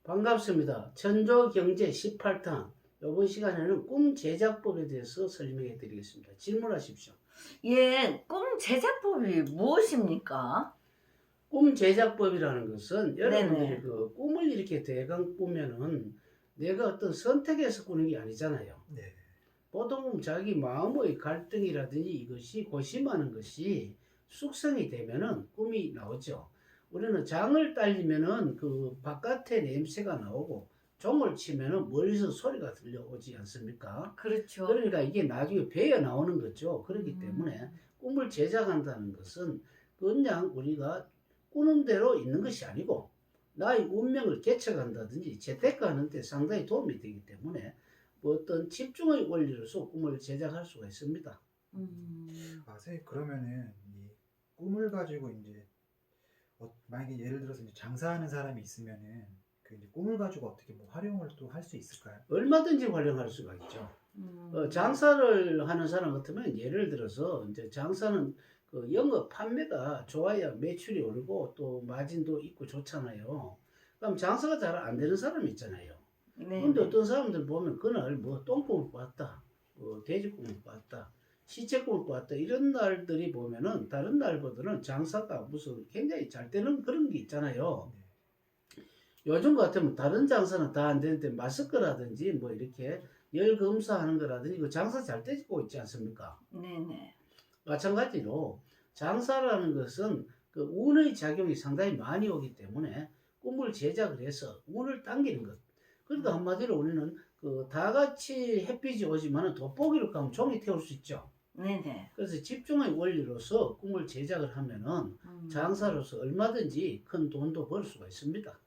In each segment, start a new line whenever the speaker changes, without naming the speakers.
반갑습니다. 천조경제 18탕. 이번 시간에는 꿈 제작법에 대해서 설명해 드리겠습니다. 질문하십시오.
예, 꿈 제작법이 무엇입니까?
꿈 제작법이라는 것은 여러분들이
네네.
그 꿈을 이렇게 대강 꾸면은 내가 어떤 선택해서 꾸는 게 아니잖아요.
네.
보통 자기 마음의 갈등이라든지 이것이 고심하는 것이 숙성이 되면은 꿈이 나오죠. 우리는 장을 딸리면은 그 바깥에 냄새가 나오고 종을 치면은 멀리서 소리가 들려오지 않습니까?
그렇죠.
그러니까 이게 나중에 배어 나오는 거죠. 그렇기 때문에 꿈을 제작한다는 것은 그냥 우리가 꾸는 대로 있는 것이 아니고 나의 운명을 개척한다든지 재테크하는 데 상당히 도움이 되기 때문에 뭐 어떤 집중의 원리로서 꿈을 제작할 수가 있습니다.
선생님 그러면은 이 꿈을 가지고 이제 만약에 예를 들어서 이제 장사하는 사람이 있으면은 그 이제 꿈을 가지고 어떻게 뭐 활용을 또 할 수 있을까요?
얼마든지 활용할 수가 있죠. 장사를 하는 사람 같으면 예를 들어서 이제 장사는 그 영업 판매가 좋아야 매출이 오르고 또 마진도 있고 좋잖아요. 그럼 장사가 잘 안 되는 사람이 있잖아요.
네.
근데 어떤 사람들 보면 그날 뭐 똥꿈을 꿨다, 뭐 돼지꿈을 꿨다, 시체꿈을 꿨다 이런 날들이 보면은 다른 날보다는 장사가 무슨 굉장히 잘 되는 그런 게 있잖아요. 요즘 같으면 다른 장사는 다 안 되는데 마스크라든지 뭐 이렇게 열 검사하는 거라든지 그 장사 잘 되고 있지 않습니까?
네네.
마찬가지로 장사라는 것은 그 운의 작용이 상당히 많이 오기 때문에 꿈을 제작을 해서 운을 당기는 것. 그러니까 한마디로 우리는 그 다 같이 햇빛이 오지만은 돋보기를 가면 종이 태울 수 있죠.
네네.
그래서 집중의 원리로서 꿈을 제작을 하면은 장사로서 얼마든지 큰 돈도 벌 수가 있습니다.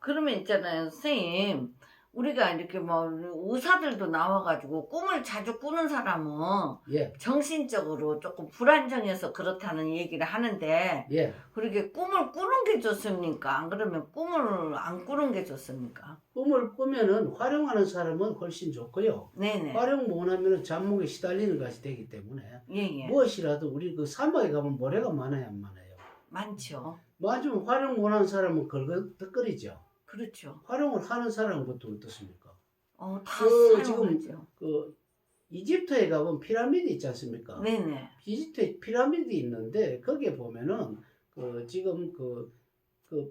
그러면 있잖아요, 선생님. 우리가 이렇게 뭐 의사들도 나와가지고 꿈을 자주 꾸는 사람은
예,
정신적으로 조금 불안정해서 그렇다는 얘기를 하는데
예.
그렇게 꿈을 꾸는 게 좋습니까? 안 그러면 꿈을 안 꾸는 게 좋습니까?
꿈을 꾸면은 활용하는 사람은 훨씬 좋고요.
네네.
활용 못하면은 잠목에 시달리는 것이 되기 때문에
예예.
무엇이라도 우리 그 사막에 가면 모래가 많아요, 안 많아요?
많죠.
맞으면 활용 못하는 사람은 걸거덕거리죠.
그렇죠.
활용을 하는 사람부터 어떻습니까?
다
그
사용하죠.
지금 그 이집트에 가보면 피라미드 있지 않습니까?
네네.
이집트에 피라미드 있는데 거기에 보면은 그 지금 그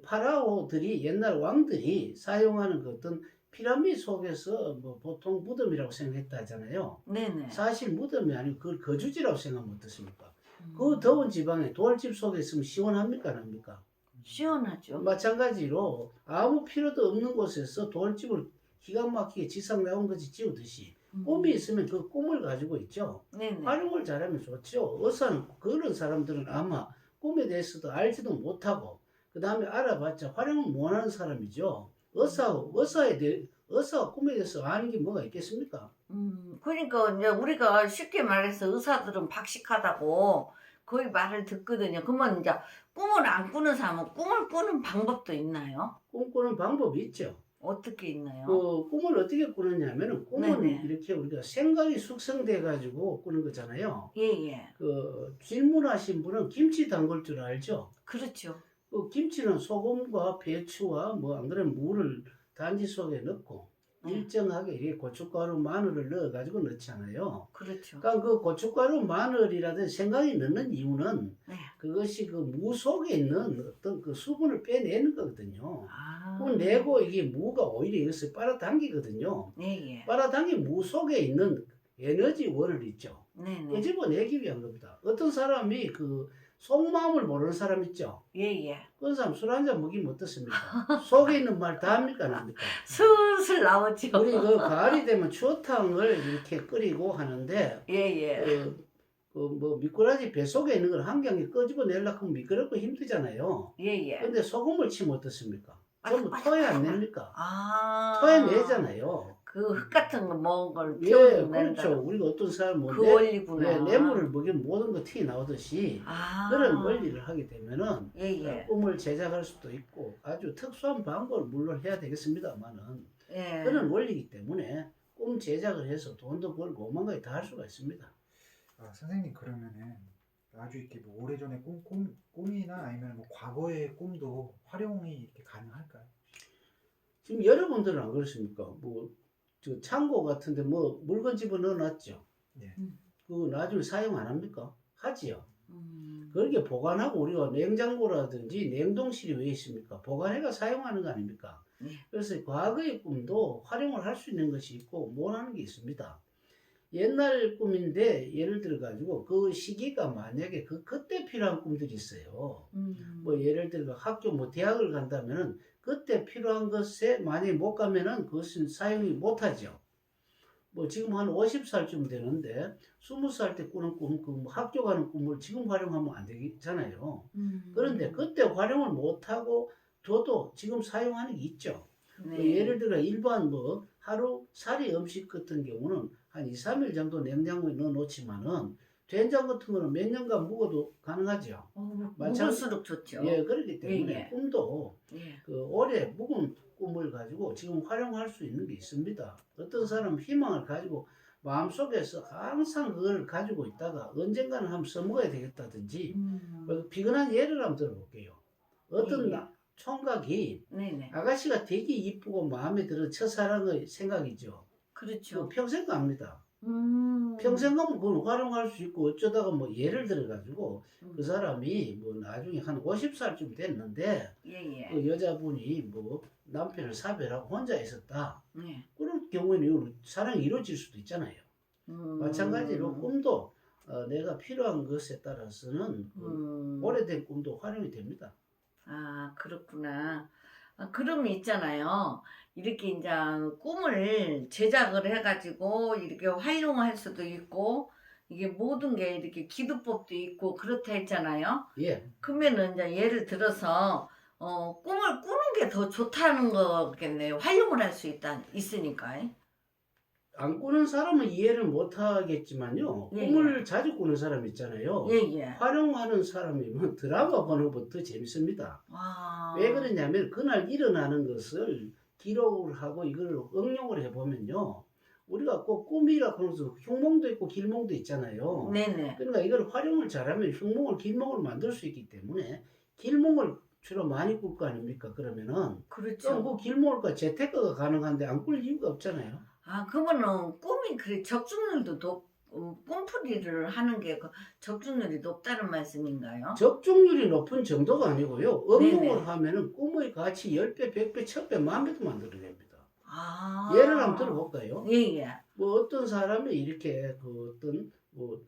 파라오들이 옛날 왕들이 사용하는 그 어떤 피라미드 속에서 뭐 보통 무덤이라고 생각했다잖아요.
네네.
사실 무덤이 아니고 그걸 거주지라고 생각하면 어떻습니까? 그 더운 지방에 돌집 속에 있으면 시원합니까, 안 합니까?
시원하죠.
마찬가지로 아무 필요도 없는 곳에서 돌집을 기가 막히게 지상 나온 것이 지우듯이 꿈이 있으면 그 꿈을 가지고 있죠.
네네.
활용을 잘하면 좋죠. 의사는 그런 사람들은 아마 꿈에 대해서도 알지도 못하고 그 다음에 알아봤자 활용을 못하는 사람이죠. 의사가 꿈에 대해서 아는 게 뭐가 있겠습니까?
그러니까 이제 우리가 쉽게 말해서 의사들은 박식하다고 거의 말을 듣거든요. 그러면 이제 꿈을 안 꾸는 사람은 꿈을 꾸는 방법도 있나요?
꿈꾸는 방법이 있죠.
어떻게 있나요?
그 꿈을 어떻게 꾸느냐면은 꿈은
네네.
이렇게 우리가 생각이 숙성돼 가지고 꾸는 거잖아요.
예예.
그 질문하신 분은 김치 담글 줄 알죠?
그렇죠.
그 김치는 소금과 배추와 뭐 안 그러면 물을 단지 속에 넣고 일정하게 이렇게 고춧가루, 마늘을 넣어 가지고 넣잖아요.
그렇죠.
그러니까 그 고춧가루, 마늘이라든지 생강이 넣는 이유는
네.
그것이 그 무 속에 있는 어떤 그 수분을 빼내는 거거든요.
아.
그 내고 이게 무가 오히려 이것을 빨아당기거든요.
예예.
빨아당긴 무 속에 있는 에너지원을 있죠.
네네.
끄집어내기 위한 겁니다. 어떤 사람이 그 속마음을 모르는 사람 있죠.
예예.
그런 사람 술 한잔 먹이면 어떻습니까? 속에 있는 말 다 합니까, 안 합니까?
슬슬 나오죠.
우리 그 가을이 되면 추어탕을 이렇게 끓이고 하는데
예예.
뭐 미꾸라지 뱃속에 있는 걸 한 경에 끄집어내려고 하면 미끄럽고 힘들잖아요.
예예.
근데 소금을 치면 어떻습니까? 전부 토해 안 냅니까?
아.
토해 내잖아요.
그 흙 같은 거 먹은 걸
예,
태우고
그렇죠.
낸다.
우리가 어떤 사람 뭐
그 원리구나.
뇌물을 먹이면 모든 거 티 나오듯이
아.
그런 원리를 하게 되면은
예예.
꿈을 제작할 수도 있고 아주 특수한 방법을 물론 해야 되겠습니다만은
예.
그런 원리이기 때문에 꿈 제작을 해서 돈도 벌고 오만 가지 다 할 수가 있습니다.
선생님 그러면은 아주 이렇게 뭐 오래전에 꿈이나 아니면 뭐 과거의 꿈도 활용이 이렇게 가능할까요?
지금 여러분들은 안 그렇습니까? 뭐 저 창고 같은데 뭐 물건 집어넣어 놨죠.
네.
그거 나중에 사용 안 합니까? 하지요.
음.
그렇게 보관하고 우리가 냉장고라든지 냉동실이 왜 있습니까? 보관해가 사용하는 거 아닙니까?
네.
그래서 과거의 꿈도 활용을 할 수 있는 것이 있고 못 하는 게 있습니다. 옛날 꿈인데 예를 들어 가지고 그 시기가 만약에 그때 필요한 꿈들이 있어요. 뭐 예를 들어 학교 뭐 대학을 간다면은 그때 필요한 것에 만약에 못 가면은 그것은 사용이 못 하죠. 뭐 지금 한 50살쯤 되는데 20살 때 꾸는 꿈, 그 뭐 학교 가는 꿈을 지금 활용하면 안 되잖아요. 그런데 그때 활용을 못 하고 둬도 지금 사용하는 게 있죠.
네.
뭐 예를 들어 일반 뭐 하루 살이 음식 같은 경우는 한 2, 3일 정도 냉장고에 넣어 놓지만은 된장 같은 거는 몇 년간 묵어도 가능하죠.
묵을수록 좋죠.
예, 그렇기 때문에
예, 예.
꿈도
예.
그 오래 묵은 꿈을 가지고 지금 활용할 수 있는 게 있습니다. 어떤 사람은 희망을 가지고 마음속에서 항상 그걸 가지고 있다가 언젠가는 한번 써먹어야 되겠다든지 비근한 예를 한번 들어볼게요. 어떤
예, 예.
총각이
네네.
아가씨가 되게 이쁘고 마음에 들어 첫사랑의 생각이죠.
그렇죠.
평생 갑니다. 평생 가면 그걸 활용할 수 있고 어쩌다가 뭐 예를 들어 가지고 그 사람이 뭐 나중에 한 50살쯤 됐는데
예예.
그 여자분이 뭐 남편을 사별하고 혼자 있었다.
네.
그런 경우에는 사랑이 이루어질 수도 있잖아요. 마찬가지로 꿈도 내가 필요한 것에 따라서는 그 오래된 꿈도 활용이 됩니다.
아, 그렇구나. 아, 그럼 있잖아요. 이렇게 이제 꿈을 제작을 해가지고 이렇게 활용할 수도 있고, 이게 모든 게 이렇게 기도법도 있고 그렇다 했잖아요.
예.
그러면은 이제 예를 들어서 꿈을 꾸는 게 더 좋다는 거겠네요. 활용을 할 수 있으니까.
안 꾸는 사람은 이해를 못 하겠지만요.
예,
꿈을 자주 꾸는 사람 있잖아요.
예예.
활용하는 사람이면 드라마 보는 것도 재밌습니다.
아.
왜 그러냐면 그날 일어나는 것을 기록을 하고 이걸 응용을 해보면요. 우리가 꼭 꿈이라고 하면서 흉몽도 있고 길몽도 있잖아요.
네네.
그러니까 이걸 활용을 잘하면 흉몽을 길몽을 만들 수 있기 때문에 길몽을 주로 많이 꿀 거 아닙니까? 그러면은
그렇죠.
그 길몽과 재테크가 가능한데 안 꿀 이유가 없잖아요.
아, 그러면은 꿈이 그래 적중률도 꿈풀이를 하는 게 적중률이 높다는 말씀인가요?
적중률이 높은 정도가 아니고요.
네네.
응용을 하면은 꿈의 가치 10배, 100배, 1000배, 10,000배도 만들어냅니다.
아.
예를 한번 들어볼까요?
예예.
뭐 어떤 사람이 이렇게 그 어떤 뭐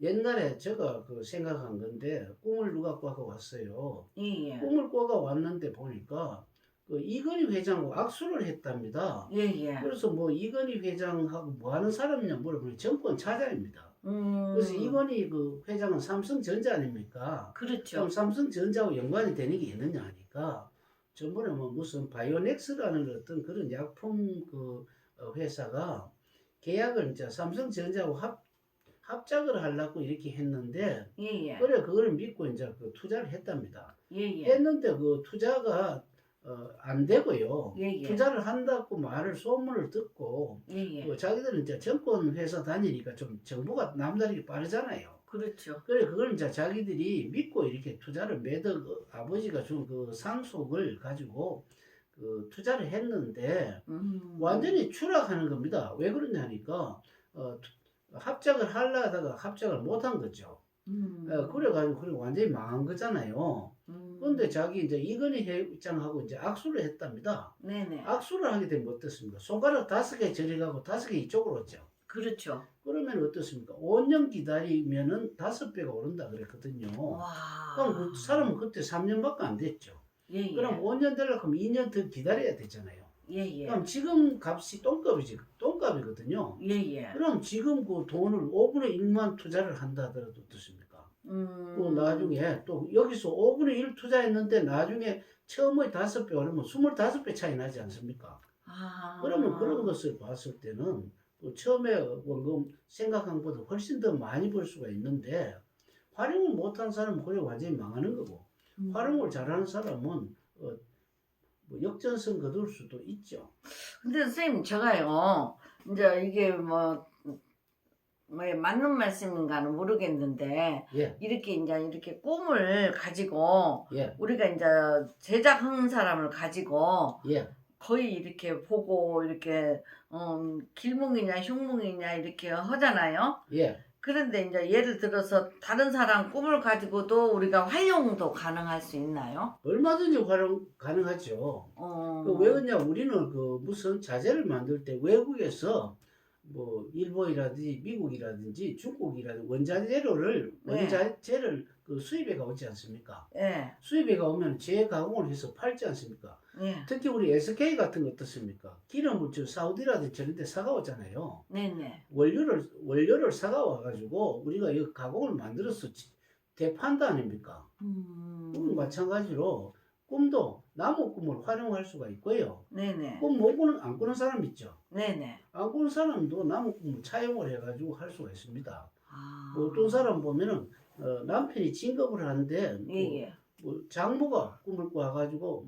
옛날에 제가 그 생각한 건데 꿈을 누가 꿔가 왔어요.
예예.
꿈을 꿔가 왔는데 보니까 그 이건희 회장하고 악수를 했답니다.
예예.
그래서 뭐 이건희 회장하고 뭐 하는 사람이냐 물어보니 정권 차장입니다. 그래서 이건희 그 회장은 삼성전자 아닙니까?
그렇죠.
그럼 삼성전자하고 연관이 되는 게 있느냐 하니까 전번에 뭐 무슨 바이오넥스라는 어떤 그런 약품 그 회사가 계약을 이제 삼성전자하고 합작을 하려고 이렇게 했는데
예예.
그래 그걸 믿고 이제 그 투자를 했답니다.
예예.
했는데 그 투자가 안 되고요.
예예.
투자를 한다고 말을 소문을 듣고
예예.
그 자기들은 이제 정권 회사 다니니까 좀 정보가 남다르게 빠르잖아요.
그렇죠.
그래 그걸 이제 자기들이 믿고 이렇게 투자를 매덕 아버지가 준 그 상속을 가지고 그 투자를 했는데 완전히 추락하는 겁니다. 왜 그러냐니까 합작을 하려다가 합작을 못한 거죠. 그래가지고 그래 완전히 망한 거잖아요. 그런데 자기 이제 이건희 회장하고 이제 악수를 했답니다.
네네.
악수를 하게 되면 어떻습니까? 손가락 5개 저리 가고 5개 이쪽으로 오죠.
그렇죠.
그러면 어떻습니까? 5년 기다리면은 5배가 오른다 그랬거든요.
와.
그럼 그 사람은 그때 3년밖에 안 됐죠.
예예.
그럼 5년 되려면 2년 더 기다려야 되잖아요.
예예.
그럼 지금 값이 똥값이거든요.
예예.
그럼 지금 그 돈을 5분의 1만 투자를 한다 하더라도 어떻습니까? 또 나중에 또 여기서 5분의 1 투자했는데 나중에 처음에 5배 오르면 25배 차이 나지 않습니까?
아.
그러면 그런 것을 봤을 때는 처음에 원금 생각한 것보다 훨씬 더 많이 벌 수가 있는데 활용을 못한 사람은 그래 완전히 망하는 거고 활용을 잘하는 사람은 뭐 역전성 거둘 수도 있죠.
근데 선생님 제가요 이제 이게 뭐 맞는 말씀인가는 모르겠는데
예,
이렇게 이제 이렇게 꿈을 가지고
예,
우리가 이제 제작하는 사람을 가지고
예.
거의 이렇게 보고 이렇게 길몽이냐 흉몽이냐 이렇게 하잖아요.
예.
그런데 이제 예를 들어서 다른 사람 꿈을 가지고도 우리가 활용도 가능할 수 있나요?
얼마든지 활용 가능하죠.
어,
왜 그러냐, 우리는 그 무슨 자재를 만들 때 외국에서 뭐 일본이라든지 미국이라든지 중국이라든지
네.
원자재를 그 수입해 가오지 않습니까?
예,
수입해 가오면 재가공을 해서 팔지 않습니까?
예,
특히 우리 SK 같은 거 어떻습니까? 기름을 저 사우디라든지 저런 데 사가오잖아요.
네네.
원료를 사가와 가지고 우리가 이 가공을 만들어서 대판다 아닙니까? 꿈은 마찬가지로 꿈도 나무 꿈을 활용할 수가 있고요.
네네.
꿈 못 꾸는 안 꾸는 사람 있죠.
네네.
안 꾸는 사람도 나무 꿈을 차용을 해가지고 할 수가 있습니다.
아,
뭐 어떤 사람 보면은 남편이 진급을 하는데
예.
뭐 장모가 꿈을 꿔가지고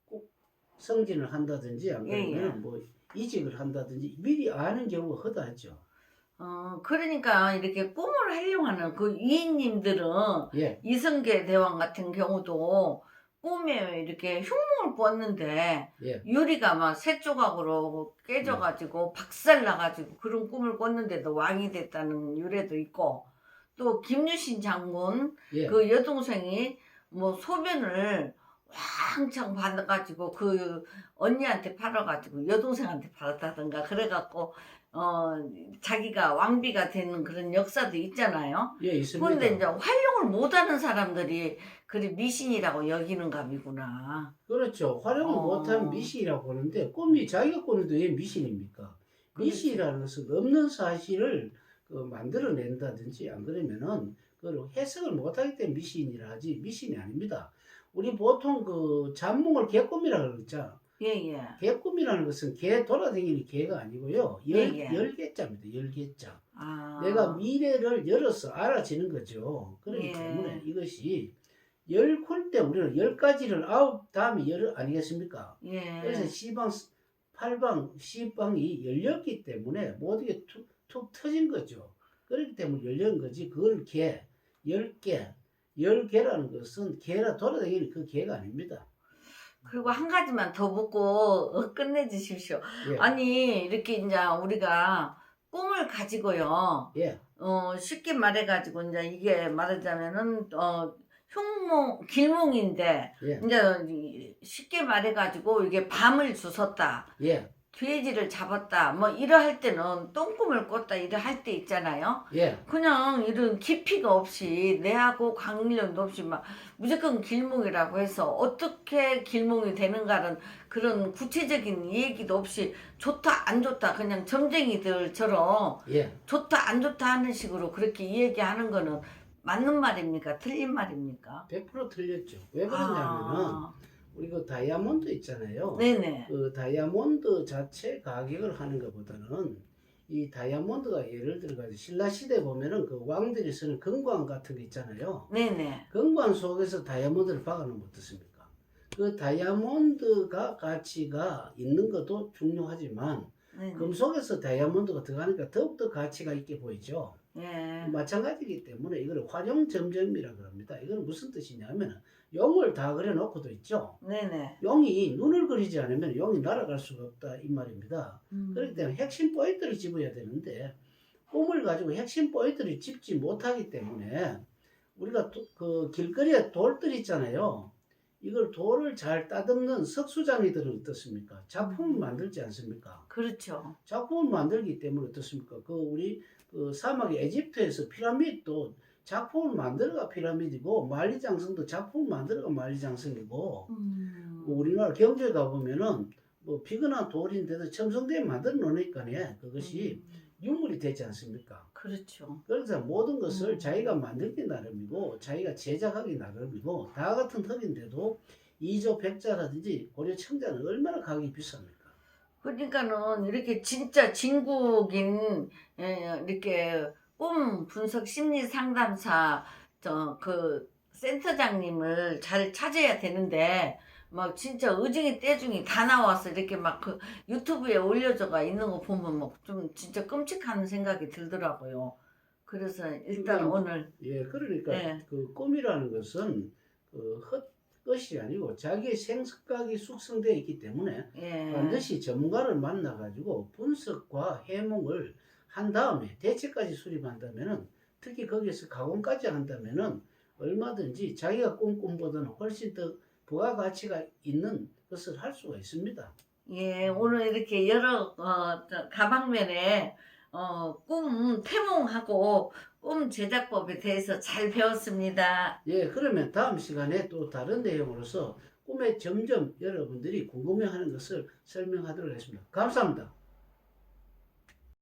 꼭 승진을 한다든지 안
예,
그러면
예.
뭐 이직을 한다든지 미리 아는 경우가 허다하죠.
그러니까 이렇게 꿈을 활용하는 그 이인님들은
예,
이성계 대왕 같은 경우도 꿈에 이렇게 흉몽을 꿨는데
예,
유리가 막 세 조각으로 깨져가지고 박살나가지고 그런 꿈을 꿨는데도 왕이 됐다는 유래도 있고 또 김유신 장군
예.
그 여동생이 뭐 소변을 왕창 받아가지고 그 언니한테 팔아가지고 여동생한테 팔았다든가 그래갖고 자기가 왕비가 되는 그런 역사도 있잖아요.
예, 있습니다.
그런데 이제 활용을 못하는 사람들이 그리 미신이라고 여기는 값이구나.
그렇죠. 활용을 못하면 미신이라고 보는데 꿈이 자기가 꾸는데 왜 미신입니까?
그렇지.
미신이라는 것은 없는 사실을 만들어낸다든지 안 그러면은 그걸 해석을 못하기 때문에 미신이라 하지 미신이 아닙니다. 우리 보통 그 잡몽을 개꿈이라고 그러죠.
예예.
개꿈이라는 것은 개 돌아다니는 개가 아니고요.
예.
열개자입니다. 열개자.
아.
내가 미래를 열어서 알아지는 거죠. 그렇기
예.
때문에 이것이 열 클 때 우리는 10가지를 아홉 다음에 열 아니겠습니까?
예.
그래서 C방, 8방, C방이 열렸기 때문에 모든 게 툭 터진 거죠. 그렇기 때문에 열린 거지. 그걸 개, 10개, 10개라는 것은 개라 돌아다니는 그 개가 아닙니다.
그리고 한 가지만 더 묻고 끝내주십시오.
예.
아니 이렇게 이제 우리가 꿈을 가지고요.
예.
쉽게 말해가지고 이제 이게 말하자면은 흉몽 길몽인데
예.
이제 쉽게 말해가지고 이게 밤을 주웠다.
예.
돼지를 잡았다. 뭐 이러할 때는 똥꿈을 꿨다. 이러할 때 있잖아요.
예.
그냥 이런 깊이가 없이 내하고 관련도 없이 막 무조건 길몽이라고 해서 어떻게 길몽이 되는가는 그런 구체적인 얘기도 없이 좋다 안 좋다 그냥 점쟁이들처럼
예.
좋다 안 좋다 하는 식으로 그렇게 얘기하는 거는 맞는 말입니까? 틀린 말입니까?
100% 틀렸죠. 왜 그러냐면은 우리 그 다이아몬드 있잖아요.
네네.
그 다이아몬드 자체 가격을 하는 것보다는 이 다이아몬드가 예를 들어가지고 신라 시대 보면은 그 왕들이 쓰는 금관 같은 거 있잖아요.
네네.
금관 속에서 다이아몬드를 박아놓으면 어떻습니까? 그 다이아몬드가 가치가 있는 것도 중요하지만
네네.
금속에서 다이아몬드가 들어가니까 더욱더 가치가 있게 보이죠.
예.
마찬가지이기 때문에 이걸 활용점점이라 그럽니다. 이건 무슨 뜻이냐면 용을 다 그려놓고도 있죠.
네네.
용이 눈을 그리지 않으면 용이 날아갈 수가 없다 이 말입니다. 그렇기 때문에 핵심 포인트를 집어야 되는데 꿈을 가지고 핵심 포인트를 짚지 못하기 때문에 우리가 그 길거리에 돌들 있잖아요. 이걸 돌을 잘 따듬는 석수장이들은 어떻습니까? 작품을 만들지 않습니까?
그렇죠.
작품을 만들기 때문에 어떻습니까? 그 우리 그 사막의 에집트에서 피라미드도 작품을 만들어가 피라미드고 만리장성도 작품을 만들어가 만리장성이고 뭐 우리나라 경주에 가보면은 뭐 비근한 돌인데도 첨성대에 만들어 놓으니까 그것이 유물이 되지 않습니까?
그렇죠.
그래서 모든 것을 자기가 만들기 나름이고 자기가 제작하기 나름이고 다 같은 흙인데도 이조 백자라든지 고려 청자는 얼마나 가격이 비쌉니까?
그러니까는 이렇게 진짜 진국인 이렇게 꿈 분석 심리 상담사 그 센터장님을 잘 찾아야 되는데 막 진짜 의중이 떼중이 다 나와서 이렇게 막 그 유튜브에 올려져가 있는 거 보면 막 좀 진짜 끔찍한 생각이 들더라고요. 그래서 일단 오늘
예, 그러니까
네.
그 꿈이라는 것은 그 것이 아니고 자기의 생각이 숙성되어 있기 때문에
예.
반드시 전문가를 만나가지고 분석과 해몽을 한 다음에 대책까지 수립한다면은 특히 거기에서 가공까지 한다면은 얼마든지 자기가 꿈보다는 훨씬 더 부가가치가 있는 것을 할 수가 있습니다.
예, 오늘 이렇게 여러 다방면에 꿈 태몽하고 꿈 제작법에 대해서 잘 배웠습니다.
예, 그러면 다음 시간에 또 다른 내용으로서 꿈에 점점 여러분들이 궁금해하는 것을 설명하도록 하겠습니다. 감사합니다.